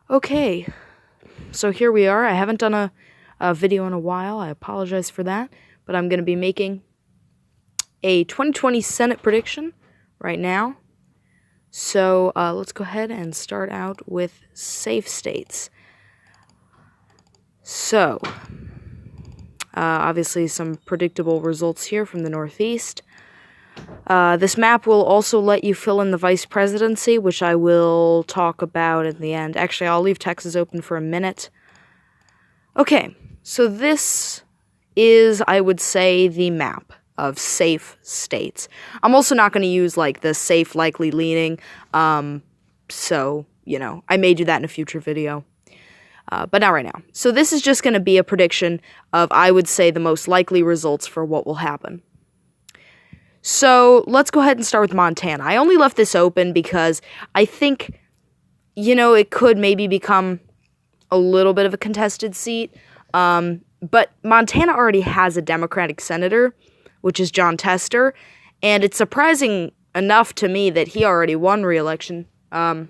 Okay, so here we are. I haven't done a video in a while. I apologize for that, but I'm going to be making a 2020 Senate prediction right now. So let's go ahead and start out with safe states. So, obviously some predictable results here from the Northeast. This map will also let you fill in the vice presidency, which I will talk about in the end. Actually, I'll leave Texas open for a minute. Okay, so this is, I would say, the map of safe states. I'm also not going to use, like, the safe, likely, leaning, so, you know, I may do that in a future video. But not right now. So this is just going to be a prediction of, I would say, the most likely results for what will happen. So let's go ahead and start with Montana. I only left this open because I think, you know, it could maybe become a little bit of a contested seat. But Montana already has a Democratic senator, which is Jon Tester, and it's surprising enough to me that he already won re-election. So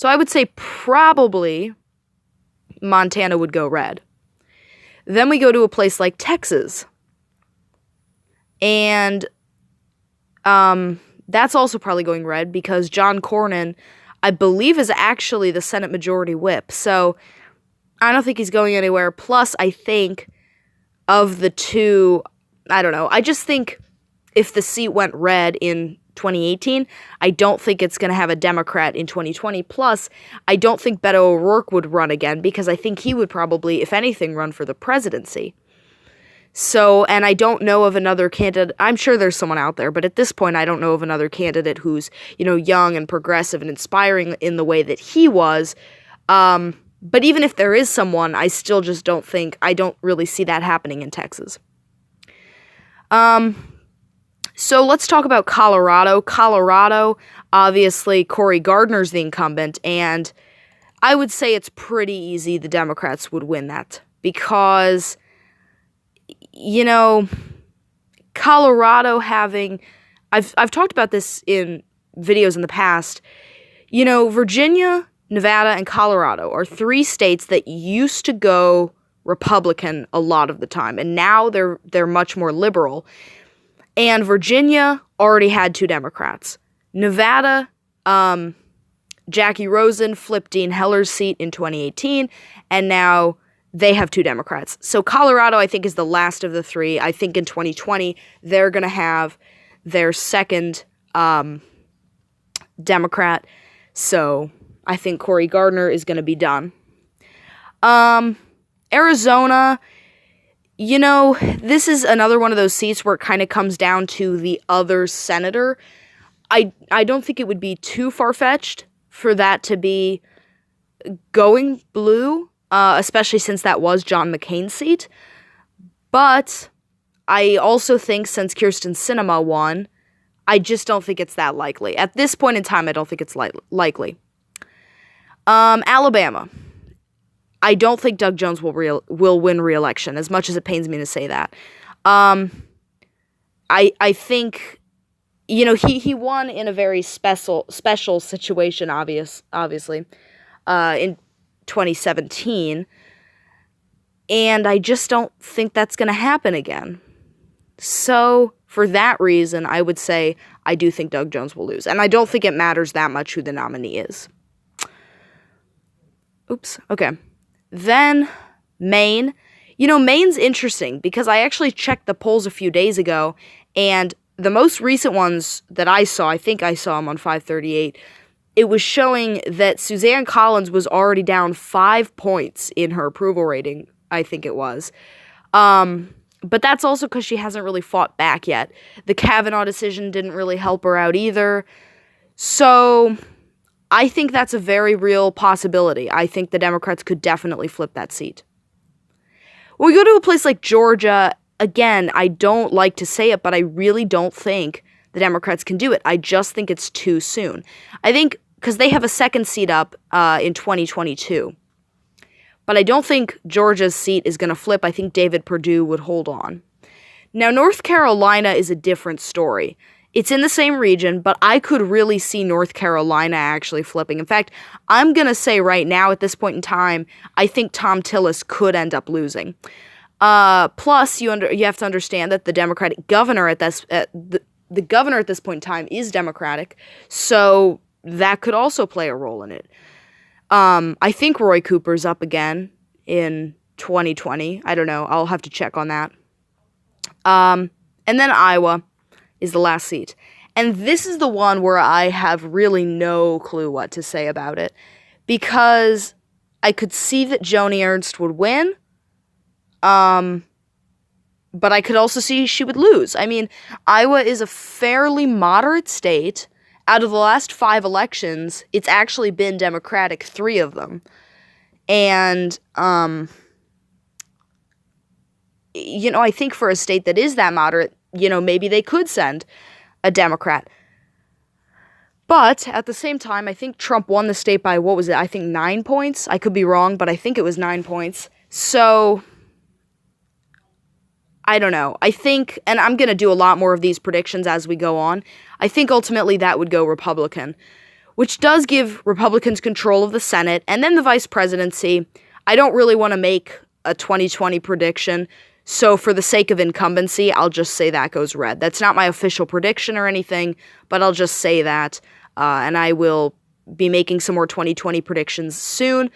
I would say probably Montana would go red. Then we go to a place like Texas, and that's also probably going red because John Cornyn, I believe, is actually the Senate Majority Whip. So I don't think he's going anywhere. Plus, I think of the two, I don't know. I just think if the seat went red in 2018, I don't think it's going to have a Democrat in 2020. Plus, I don't think Beto O'Rourke would run again because I think he would probably, if anything, run for the presidency. So, and I don't know of another candidate. I'm sure there's someone out there, but at this point, I don't know of another candidate who's, you know, young and progressive and inspiring in the way that he was. But even if there is someone, I still just don't think, I don't really see that happening in Texas. So let's talk about Colorado. Colorado, obviously, Cory Gardner's the incumbent, and I would say it's pretty easy the Democrats would win that because, you know, Colorado having, I've talked about this in videos in the past, you know, Virginia, Nevada, and Colorado are three states that used to go Republican a lot of the time, and now they're much more liberal. And Virginia already had two Democrats. Nevada, Jackie Rosen flipped Dean Heller's seat in 2018, and now they have two Democrats. So Colorado, I think, is the last of the three. I think in 2020, they're going to have their second Democrat. So I think Cory Gardner is going to be done. Arizona, you know, this is another one of those seats where it kind of comes down to the other senator. I don't think it would be too far-fetched for that to be going blue, especially since that was John McCain's seat. But I also think since Kyrsten Sinema won, I just don't think it's that likely. At this point in time, I don't think it's likely. Alabama. I don't think Doug Jones will win re-election, as much as it pains me to say that. I think, you know, he won in a very special situation, obviously, in 2017, and I just don't think that's going to happen again. So, for that reason, I would say I do think Doug Jones will lose, and I don't think it matters that much who the nominee is. Oops, okay. Then, Maine. You know, Maine's interesting because I actually checked the polls a few days ago, and the most recent ones that I saw, I think I saw them on 538, it was showing that Suzanne Collins was already down 5 points in her approval rating, I think it was. But that's also because she hasn't really fought back yet. The Kavanaugh decision didn't really help her out either. So I think that's a very real possibility. I think the Democrats could definitely flip that seat. When we go to a place like Georgia, again, I don't like to say it, but I really don't think the Democrats can do it. I just think it's too soon. I think because they have a second seat up in 2022. But I don't think Georgia's seat is going to flip. I think David Perdue would hold on. Now, North Carolina is a different story. It's in the same region, but I could really see North Carolina actually flipping. In fact, I'm going to say right now at this point in time, I think Thom Tillis could end up losing. Plus, you have to understand that the Democratic governor at this the governor at this point in time is Democratic, so that could also play a role in it. I think Roy Cooper's up again in 2020. I don't know. I'll have to check on that. And then Iowa is the last seat. And this is the one where I have really no clue what to say about it, because I could see that Joni Ernst would win, but I could also see she would lose. I mean, Iowa is a fairly moderate state. Out of the last 5 elections, it's actually been Democratic, 3 of them. And, I think for a state that is that moderate, maybe they could send a Democrat. But at the same time, I think Trump won the state by, what was it? I think 9 points. I could be wrong, but I think it was 9 points. So, I don't know. I think, and I'm going to do a lot more of these predictions as we go on, I think ultimately that would go Republican, which does give Republicans control of the Senate and then the vice presidency. I don't really want to make a 2020 prediction, so for the sake of incumbency, I'll just say that goes red. That's not my official prediction or anything, but I'll just say that, and I will be making some more 2020 predictions soon.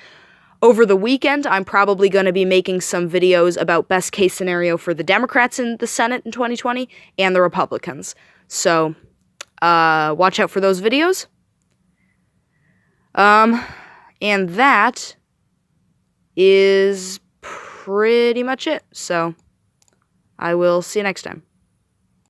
Over the weekend, I'm probably going to be making some videos about best case scenario for the Democrats in the Senate in 2020 and the Republicans. So, watch out for those videos. And that is pretty much it. So, I will see you next time.